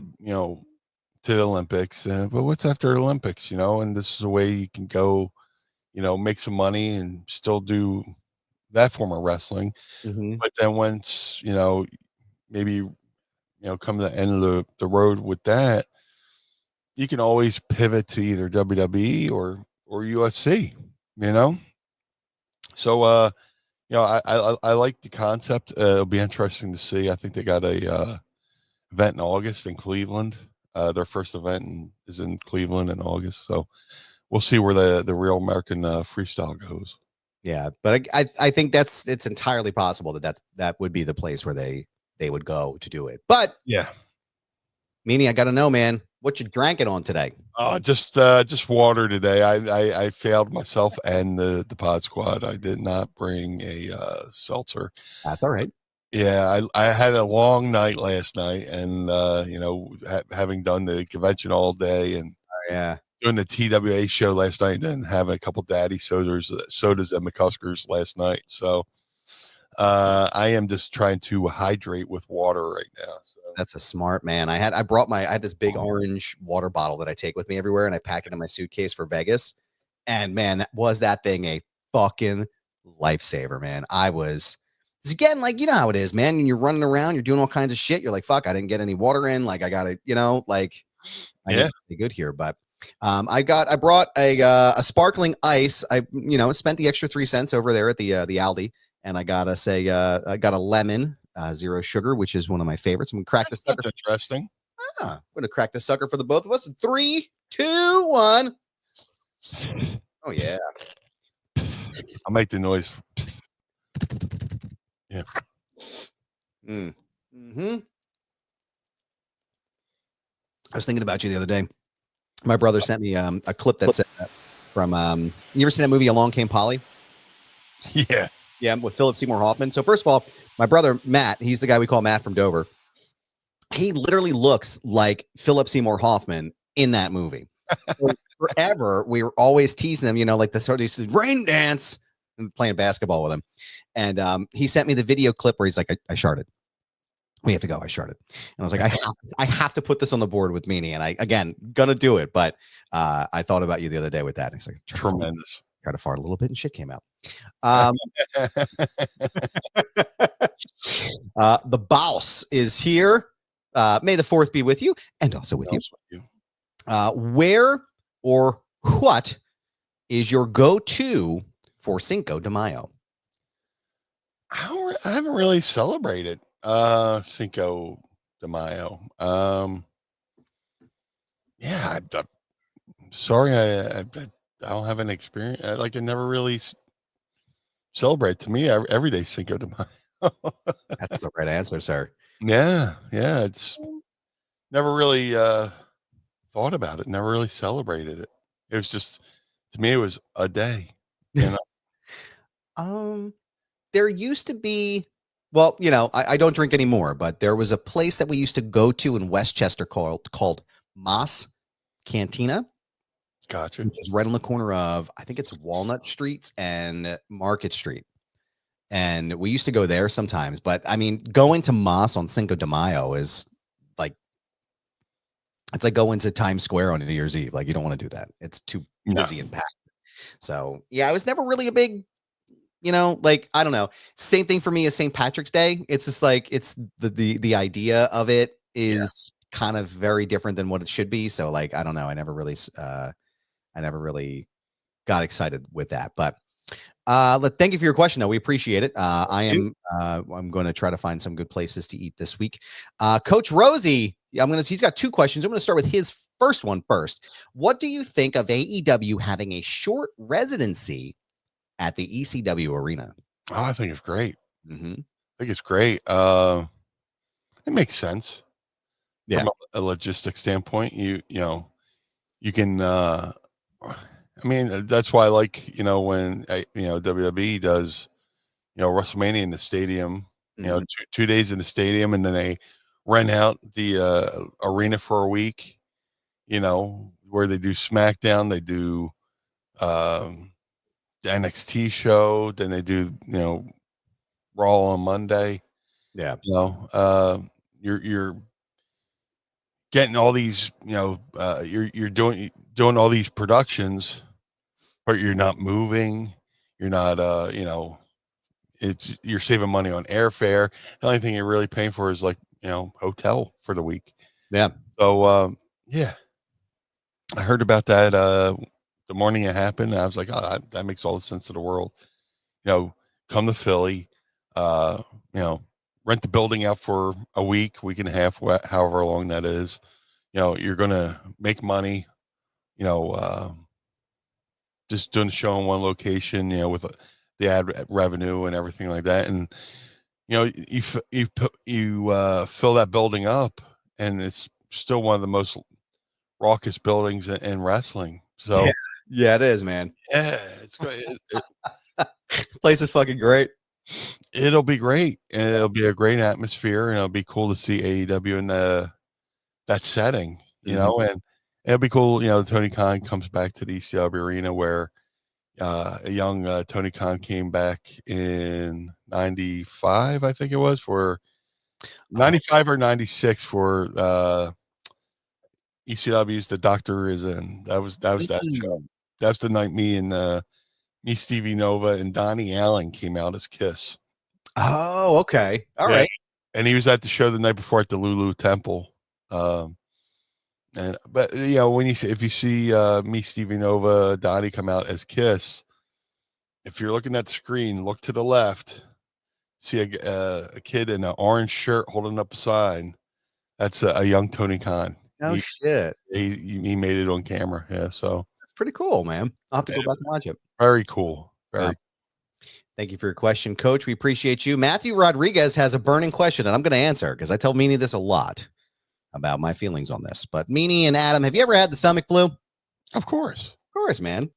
to the Olympics, but what's after the Olympics, and this is a way you can go, make some money and still do that form of wrestling. Mm-hmm. But then once, maybe, come to the end of the road with that, you can always pivot to either WWE or UFC, So, I like the concept. It'll be interesting to see. I think they got a event in August in Cleveland. Their first event is in Cleveland in August. So we'll see where the real American freestyle goes. Yeah, but I think it's entirely possible that would be the place where they would go to do it. But yeah, Meanie, I got to know, man, what you drank it on today? Just water today. I failed myself and the pod squad. I did not bring a seltzer. That's all right. Yeah, I had a long night last night, and having done the convention all day and doing the TWA show last night, and then having a couple daddy sodas at McCusker's last night. So I am just trying to hydrate with water right now. So. That's a smart man. I had this big orange water bottle that I take with me everywhere, and I packed it in my suitcase for Vegas. And man, that thing a fucking lifesaver, man. It's again, like, how it is, man. When you're running around, you're doing all kinds of shit. You're like, fuck, I didn't get any water in. Like, I got to, I need to stay good here. But I brought a sparkling ice. I spent the extra 3 cents over there at the Aldi, and I got a lemon, 0 sugar, which is one of my favorites. I'm gonna crack this sucker. Interesting. I'm gonna crack the sucker for the both of us. 3, 2, 1. Oh yeah. I'll make the noise. Yeah. Mm-hmm. I was thinking about you the other day. My brother sent me a clip that said from you ever seen that movie Along Came Polly? Yeah. Yeah, with Philip Seymour Hoffman. So first of all, my brother Matt, he's the guy we call Matt from Dover. He literally looks like Philip Seymour Hoffman in that movie. So forever, we were always teasing him, like the sort of rain dance and playing basketball with him. And he sent me the video clip where he's like, I sharted. We have to go. I sharted. And I was like, I have to put this on the board with Meanie. And I, again, gonna do it. But I thought about you the other day with that. And it's like, tremendous. Try to fart a little bit and shit came out. The boss is here. May the 4th be with you and also with you. Where or what is your go-to for Cinco de Mayo? I haven't really celebrated Cinco de Mayo. Yeah, I'm sorry, I don't have an experience. I never really celebrate. To me, every day Cinco de Mayo. That's the right answer, sir. Yeah, it's never really thought about it. Never really celebrated it. It was just, to me, it was a day. There used to be, well, I don't drink anymore, but there was a place that we used to go to in Westchester called Mas Cantina. Gotcha. Which is right on the corner of, I think it's Walnut Street and Market Street. And we used to go there sometimes. But I mean, going to Mas on Cinco de Mayo is it's like going to Times Square on New Year's Eve. Like, you don't want to do that. It's too busy and packed. So yeah, I was never really a big, I don't know. Same thing for me as St. Patrick's Day. It's just like, it's the idea of it is kind of very different than what it should be. So I don't know. I never really got excited with that, but thank you for your question though. We appreciate it. I'm going to try to find some good places to eat this week. Coach Rosie, he's got 2 questions. I'm going to start with his first one first. What do you think of AEW having a short residency at the ECW Arena? Oh, I think it's great. Mm-hmm. I think it's great. It makes sense. Yeah. From a logistics standpoint, you can, that's why I like, when WWE does, WrestleMania in the stadium, Mm-hmm. 2 days in the stadium, and then they rent out the arena for a week, where they do SmackDown, they do the NXT show, then they do, Raw on Monday. Yeah. You're getting all these, you're doing all these productions, but you're not moving. You're not, you're saving money on airfare. The only thing you're really paying for is hotel for the week. Yeah. So, yeah, I heard about that the morning it happened. I was like, oh, that makes all the sense in the world. Come to Philly, rent the building out for a week and a half, however long that is. You're going to make money, just doing the show in one location, with the ad revenue and everything like that. And, you fill that building up, and it's still one of the most raucous buildings in wrestling. So yeah, it is, man. Yeah, it's great. Place is fucking great. It'll be great, and it'll be a great atmosphere, and it'll be cool to see AEW in that setting, and it'll be cool. Tony Khan comes back to the ECW Arena where a young Tony Khan came back in 95, I think it was, for 95 or 96 for ECW's The Doctor Is In. That was that show. That's the night me, Stevie Nova, and Donnie Allen came out as Kiss. Oh, okay. All right. And he was at the show the night before at the Lulu Temple. But when if you see me, Stevie Nova, Donnie come out as Kiss, if you're looking at the screen, look to the left, see a kid in an orange shirt holding up a sign. That's a young Tony Khan. Oh shit! He made it on camera. Yeah, so That's pretty cool, man. I'll have to go back and watch it. Very cool. Very. Thank you for your question, Coach. We appreciate you. Matthew Rodriguez has a burning question, and I'm going to answer because I tell Meanie this a lot about my feelings on this. But Meanie and Adam, have you ever had the stomach flu? Of course. Of course, man.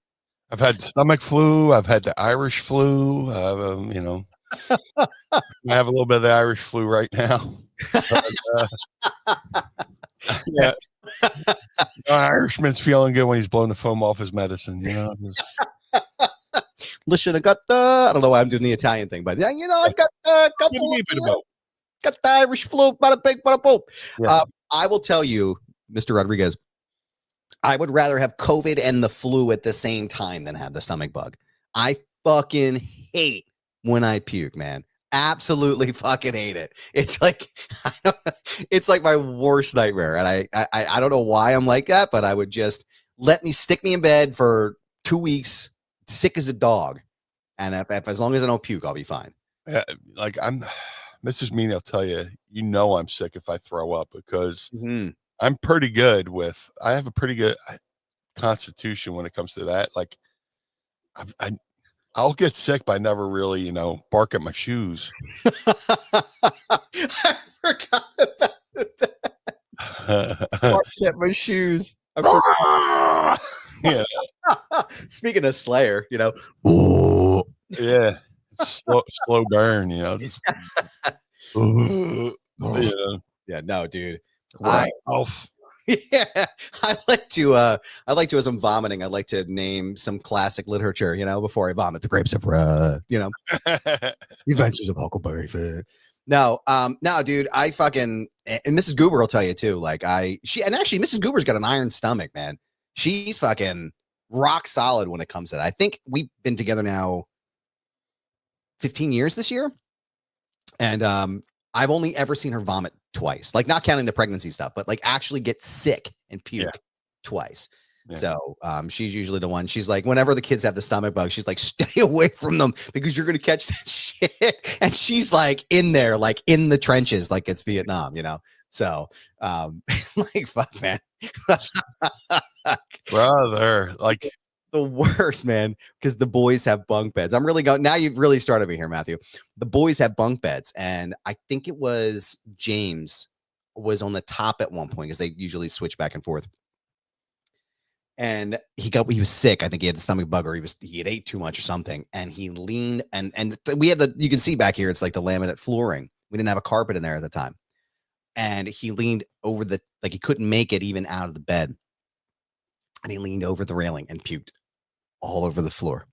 I've had stomach flu. I've had the Irish flu. I have a little bit of the Irish flu right now. But, yeah. Irishman's feeling good when he's blowing the foam off his medicine, Listen, I got I don't know why I'm doing the Italian thing, but I got a couple got the Irish flu, bada big, bada boom. Yeah. I will tell you, Mr. Rodriguez, I would rather have COVID and the flu at the same time than have the stomach bug. I fucking hate when I puke, man. Absolutely fucking hate it. It's like it's like my worst nightmare, and I don't know why I'm like that, but I would just stick me in bed for 2 weeks, sick as a dog, and if as long as I don't puke, I'll be fine. Yeah, like Mrs. Meanie, I'll tell you, I'm sick if I throw up because I'm pretty good I have a pretty good constitution when it comes to that. Like I'll get sick, but I never really, bark at my shoes. I forgot about that. Barking at my shoes. Yeah. Speaking of Slayer, yeah, slow burn, just, yeah, no, dude. Yeah, I like to as I'm vomiting, I like to name some classic literature, before I vomit. The Grapes of The Adventures of Huckleberry Finn. No, dude, I fucking, and Mrs. Goober will tell you too. Like actually Mrs. Goober's got an iron stomach, man. She's fucking rock solid when it comes to that. I think we've been together now 15 years this year. And I've only ever seen her vomit twice, like not counting the pregnancy stuff, but like actually get sick and puke twice. Yeah. So she's usually the one. She's like, whenever the kids have the stomach bug, she's like, stay away from them because you're going to catch that shit. And she's like in there, like in the trenches, like it's Vietnam, So like, fuck, man. Brother, like the worst, man, because the boys have bunk beds. I'm really going now. You've really started me here, Matthew. The boys have bunk beds, and I think it was James was on the top at one point because they usually switch back and forth. And he was sick. I think he had the stomach bug, or he had ate too much or something. And he leaned, and we have you can see back here, it's like the laminate flooring. We didn't have a carpet in there at the time. And he leaned over he couldn't make it even out of the bed. And he leaned over the railing and puked all over the floor.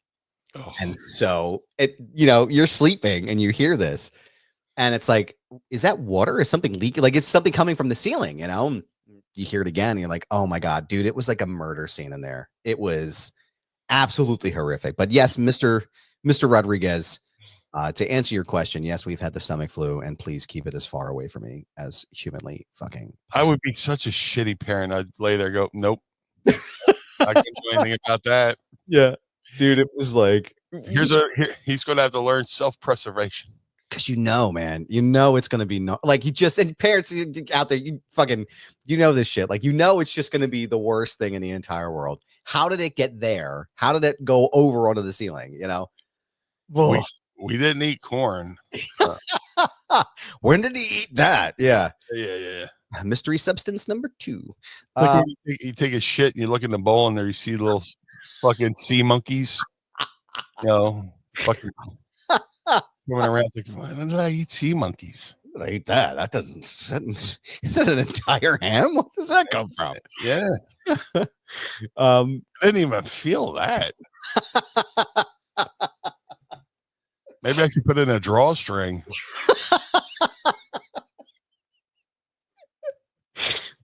Oh. And so you're sleeping and you hear this, and it's like, is that water? Is something leaking? Like, it's something coming from the ceiling, You hear it again, and you're like, oh my God, dude, it was like a murder scene in there. It was absolutely horrific. But yes, Mr. Rodriguez, to answer your question, yes, we've had the stomach flu, and please keep it as far away from me as humanly fucking possible. I would be such a shitty parent. I'd lay there, go, nope. I can't do anything about that. Yeah, dude, it was like, he's going to have to learn self-preservation. Because man, it's going to be and parents out there, this shit. Like, it's just going to be the worst thing in the entire world. How did it get there? How did it go over onto the ceiling? We didn't eat corn. When did he eat that? Yeah. Mystery substance number 2. Like you take a shit and you look in the bowl and there you see little fucking sea monkeys. Fucking swimming around. Like, why did I eat sea monkeys? I eat that. That doesn't. Is that an entire ham? What does that come from? Yeah. I didn't even feel that. Maybe I should put in a drawstring.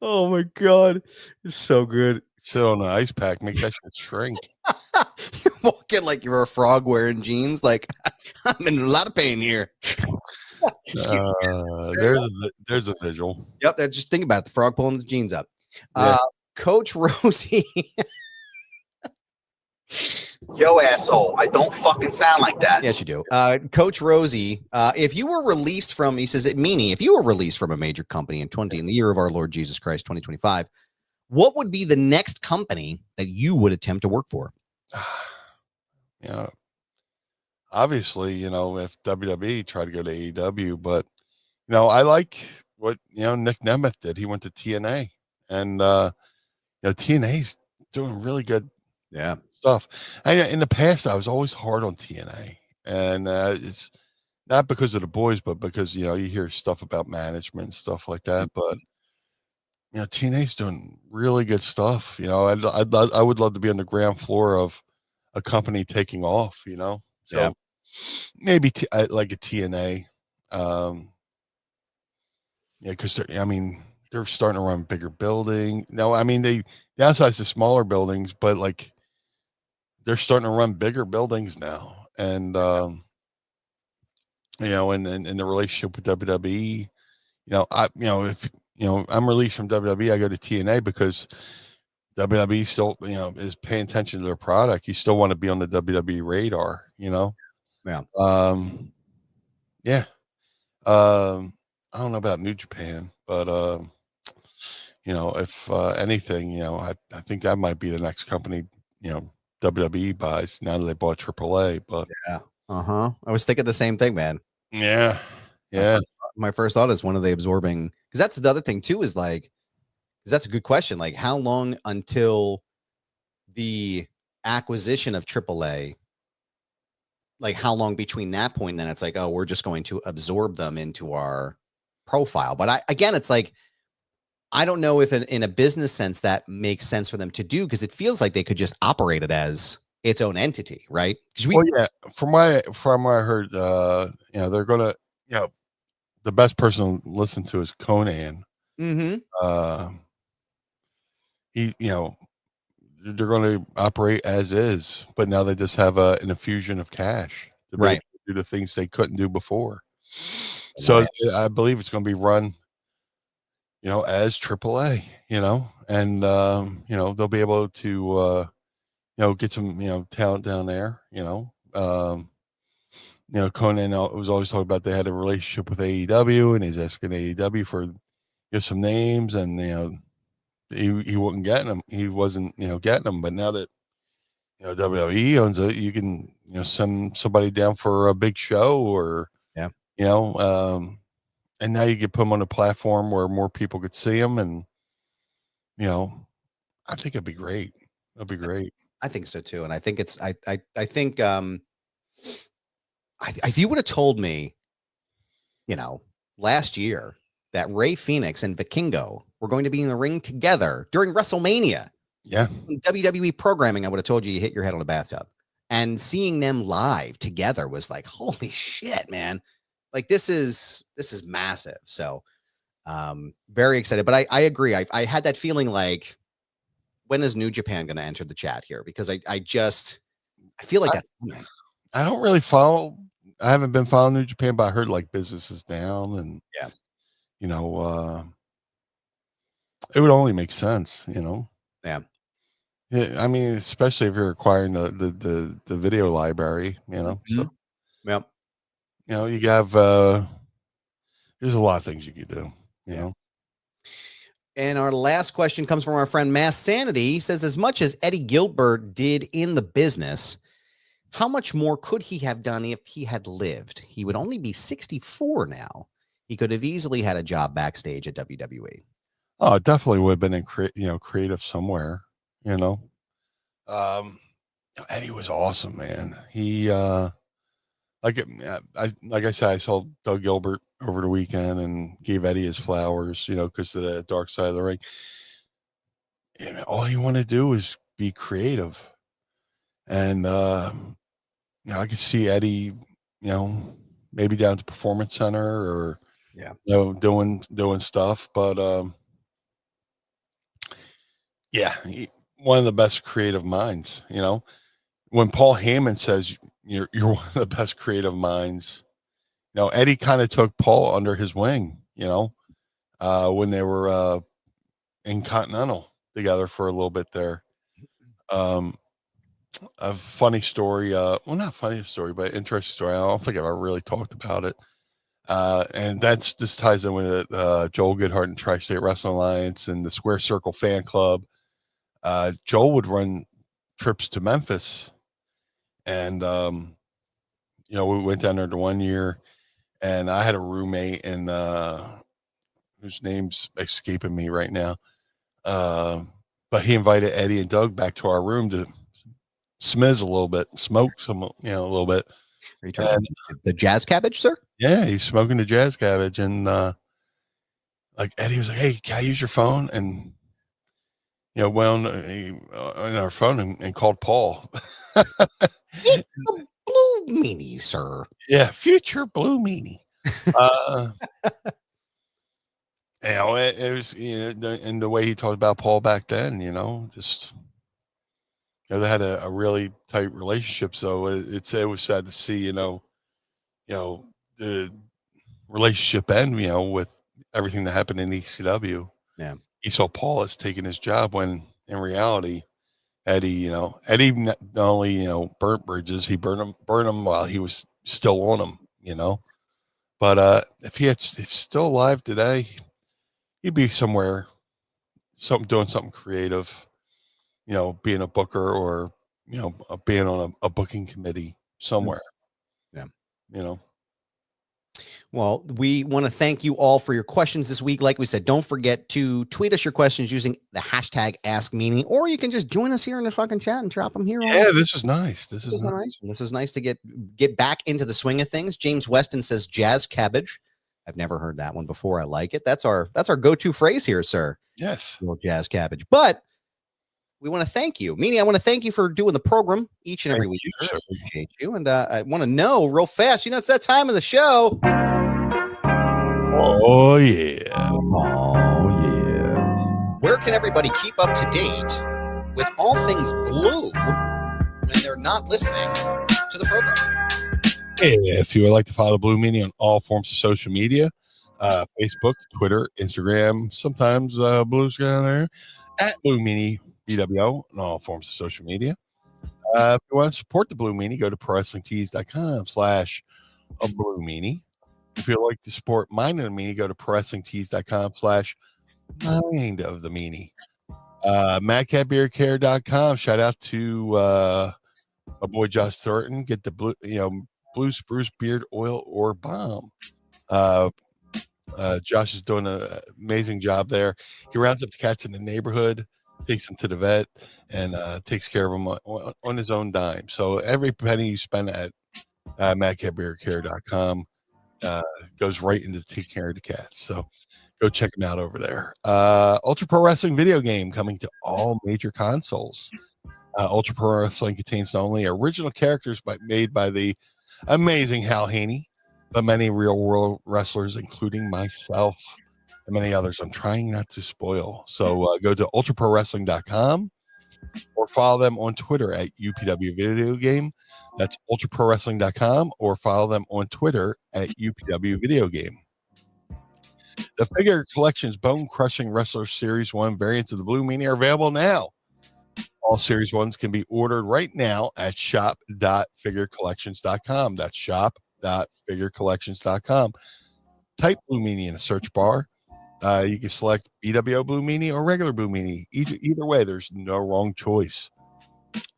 Oh my God, it's so good. Sit on an ice pack, make that shit shrink. You're walking like you're a frog wearing jeans. Like, I'm in a lot of pain here. There's a visual. Yep, just think about it. The frog pulling the jeans up. Yeah. Coach Rosie. Yo, asshole. I don't fucking sound like that. Yes, you do. Coach Rosie, if you were released from, he says, Meanie, if you were released from a major company in the year of our Lord Jesus Christ, 2025, what would be the next company that you would attempt to work for? Yeah. Obviously, if WWE tried to go to AEW, but I like what Nick Nemeth did. He went to TNA, and TNA's doing really good stuff. In the past, I was always hard on TNA, and it's not because of the boys, but because you hear stuff about management and stuff like that. But TNA's doing really good stuff. I would love to be on the ground floor of a company taking off. So maybe like a TNA. Because they're starting to run bigger building. No, they downsize to smaller buildings, but like they're starting to run bigger buildings now. And and the relationship with WWE, if I'm released from WWE, I go to TNA because WWE still, is paying attention to their product. You still want to be on the WWE radar, Yeah. Yeah. I don't know about New Japan, but if anything, I think that might be the next company, WWE buys now that they bought AAA. But I was thinking the same thing, man. Yeah. My first thought is one of the absorbing, because that's the other thing too, is like, because that's a good question. Like, how long until the acquisition of AAA? Like, how long between that point and then it's like, oh, we're just going to absorb them into our profile. But it's like, I don't know if in a business sense that makes sense for them to do, because it feels like they could just operate it as its own entity, right? From what I heard, they're gonna, the best person to listen to is Conan. They're going to operate as is, but now they just have an infusion of cash to be able to do the things they couldn't do before. So I believe it's going to be run, as AAA, and they'll be able to get some talent down there. Conan was always talking about they had a relationship with AEW, and he's asking AEW for some names, and he wasn't getting them. He wasn't getting them. But now that WWE owns it, you can send somebody down for a big show, or and now you can put them on a platform where more people could see them, and I think it'd be great. It'd be great. I think so too, and I think it's I think if you would have told me, last year that Rey Fenix and Vikingo were going to be in the ring together during WrestleMania, in WWE programming, I would have told you hit your head on a bathtub. And seeing them live together was like, holy shit, man! Like this is massive. So, very excited. But I agree. I had that feeling like, when is New Japan going to enter the chat here? Because I feel like that's coming. I don't really follow. I haven't been following New Japan, but I heard like business is down, and it would only make sense, Yeah, I mean, especially if you're acquiring the video library, So, you have there's a lot of things you could do, you know. And our last question comes from our friend Mass Sanity. He says, as much as Eddie Gilbert did in the business, how much more could he have done if he had lived? He would only be 64 now. He could have easily had a job backstage at WWE. Oh, it definitely would have been in creative somewhere, Eddie was awesome, man. He like I said, I saw Doug Gilbert over the weekend and gave Eddie his flowers, because of the dark side of the ring. And all you want to do is be creative. And I could see Eddie, maybe down to Performance Center, or doing stuff. But one of the best creative minds. When Paul Heyman says you're one of the best creative minds, Eddie kind of took Paul under his wing. When they were in Continental together for a little bit there. A funny story, well, not funny story, but interesting story. I don't think I've ever really talked about it. And this ties in with Joel Goodhart and Tri-State Wrestling Alliance and the Square Circle Fan Club. Joel would run trips to Memphis, and we went down there to 1 year, and I had a roommate, and whose name's escaping me right now, but he invited Eddie and Doug back to our room to smoke some, a little bit. Are you talking the Jazz Cabbage, sir? Yeah, he's smoking the Jazz Cabbage, and like Eddie was like, "Hey, can I use your phone?" And went on our phone and called Paul. It's the Blue Meanie, sir. Yeah, future Blue Meanie. It was and the way he talked about Paul back then, just. They had a really tight relationship, so it was sad to see, the relationship end, with everything that happened in ECW. Yeah, he saw Paul as taking his job when, in reality, Eddie not only burnt bridges, he burned them while he was still on them, But if he's still alive today, he'd be somewhere, doing something creative. Being a booker or, being on a booking committee somewhere. Yeah. Well, we want to thank you all for your questions this week. Like we said, don't forget to tweet us your questions using the hashtag #AskMeanie, or you can just join us here in the fucking chat and drop them here. Yeah, this is nice. This is nice. This is nice to get back into the swing of things. James Weston says Jazz Cabbage. I've never heard that one before. I like it. That's our go-to phrase here, sir. Yes. Little Jazz Cabbage. But we want to thank you. Meanie, I want to thank you for doing the program each and every week. I appreciate you. And I want to know real fast, it's that time of the show. Oh, yeah. Oh, yeah. Where can everybody keep up to date with all things blue when they're not listening to the program? Hey, if you would like to follow Blue Meanie on all forms of social media, Facebook, Twitter, Instagram, sometimes Blue's down there, at Blue Meanie BWO on all forms of social media. If you want to support the Blue Meanie, go to ProWrestlingTees.com/Blue Meanie. If you'd like to support Mind of the Meanie, go to ProWrestlingTees.com/Mind of the Meanie. MadCatBeardCare.com. Shout out to my boy Josh Thornton. Get the blue spruce beard oil or balm. Josh is doing an amazing job there. He rounds up the cats in the neighborhood, takes them to the vet, and takes care of them on his own dime. So every penny you spend at MadCatBeardCare.com goes right into taking care of the cats. So go check them out over there. Ultra Pro Wrestling video game coming to all major consoles. Ultra Pro Wrestling contains not only original characters made by the amazing Hal Haney, but many real world wrestlers, including myself and many others I'm trying not to spoil. So go to ultraprowrestling.com or follow them on Twitter at UPW Video Game. That's ultraprowrestling.com, or follow them on Twitter at UPW Video Game. The Figure Collections Bone Crushing Wrestler Series 1 variants of the Blue Meanie are available now. All Series 1s can be ordered right now at shop.figurecollections.com. That's shop.figurecollections.com. Type Blue Meanie in the search bar. You can select BWO Blue Meanie or regular Blue Meanie. Either way, there's no wrong choice.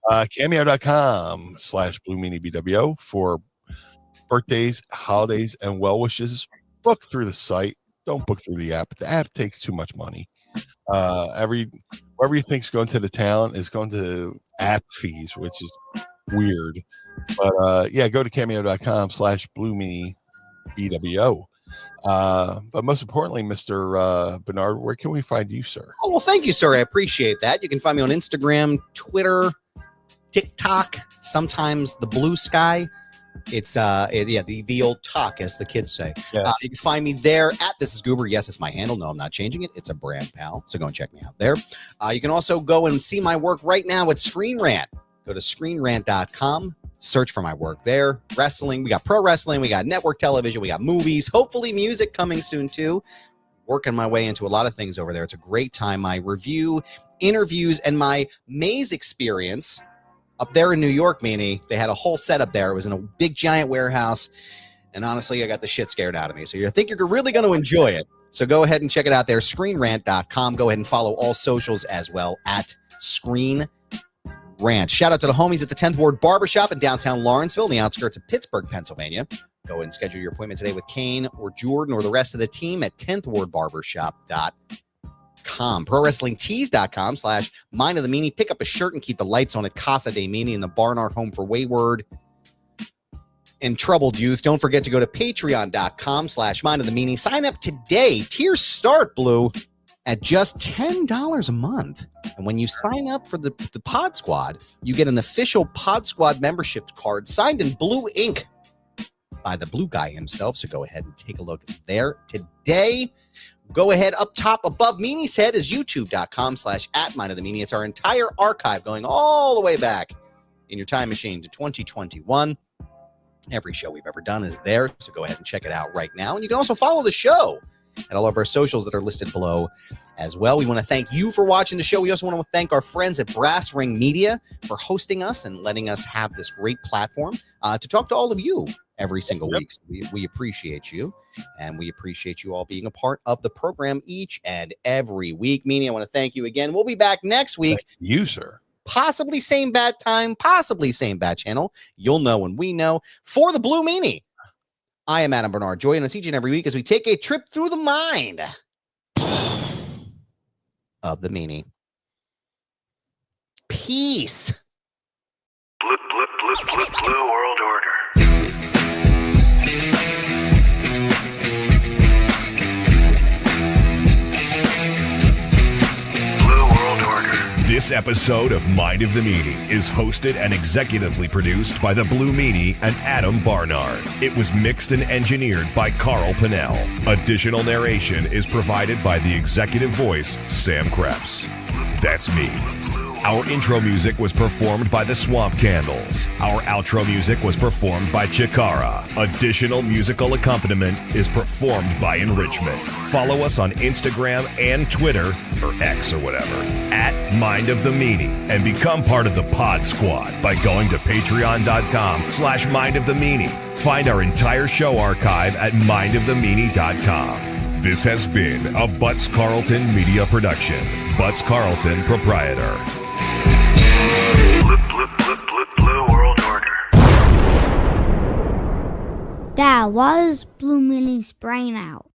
Cameo.com/Blue Meanie BWO for birthdays, holidays, and well wishes. Book through the site. Don't book through the app. The app takes too much money. Wherever you think's going to the talent is going to app fees, which is weird. But go to cameo.com/Blue Meanie BWO. But most importantly, Mr. Bernard, where can we find you, sir? Oh, well, thank you, sir. I appreciate that. You can find me on Instagram, Twitter, TikTok, sometimes the Blue Sky. It's the old talk, as the kids say. Yeah. You can find me there at This Is Goober. Yes, it's my handle. No, I'm not changing it. It's a brand, pal. So go and check me out there. You can also go and see my work right now at Screen Rant. Go to screenrant.com. Search for my work there. Wrestling. We got pro wrestling. We got network television. We got movies. Hopefully music coming soon too. working my way into a lot of things over there. It's a great time. My review, interviews, and my maze experience up there in New York, Meanie, they had a whole setup there. It was in a big, giant warehouse. And honestly, I got the shit scared out of me. So you think you're really going to enjoy it. So go ahead and check it out there, screenrant.com. Go ahead and follow all socials as well at Screen Rant. Shout out to the homies at the 10th Ward Barbershop in downtown Lawrenceville, in the outskirts of Pittsburgh, Pennsylvania. Go and schedule your appointment today with Kane or Jordan or the rest of the team at 10thwardbarbershop.com. ProWrestlingTees.com/Mind of the Meanie. Pick up a shirt and keep the lights on at Casa de Meanie in the Barnard Home for Wayward and Troubled Youth. Don't forget to go to Patreon.com/Mind of the Meanie. Sign up today. Tiers start, Blue, at just $10 a month. And when you sign up for the Pod Squad, you get an official Pod Squad membership card signed in blue ink by the blue guy himself. So go ahead and take a look there today. Go ahead up top above Meanie's head is youtube.com/@Mind of the Meanie. It's our entire archive going all the way back in your time machine to 2021. Every show we've ever done is there. So go ahead and check it out right now. And you can also follow the show and all of our socials that are listed below as well. We want to thank you for watching the show. We also want to thank our friends at Brass Ring Media for hosting us and letting us have this great platform to talk to all of you every single week. So we appreciate you, and we appreciate you all being a part of the program each and every week. Meanie, I want to thank you again. We'll be back next week. Thank you, sir. Possibly same bat time, possibly same bat channel. You'll know when we know. For the Blue Meanie, I am Adam Bernard. Join us each and every week as we take a trip through the mind of the Meanie. Peace. Blue World Order. This episode of Mind of the Meanie is hosted and executively produced by the Blue Meanie and Adam Barnard. It was mixed and engineered by Carl Pinnell. Additional narration is provided by the executive voice, Sam Krebs. That's me. Our intro music was performed by the Swamp Candles. Our outro music was performed by Chikara. Additional musical accompaniment is performed by Enrichment. Follow us on Instagram and Twitter, or X or whatever, at Mind of the Meanie, and become part of the Pod Squad by going to patreon.com/Mind of the Meanie. Find our entire show archive at mindofthemeanie.com. This has been a Butts Carlton media production. Butts Carlton, proprietor. Blue World Order. That was Blue Meanie's brain out.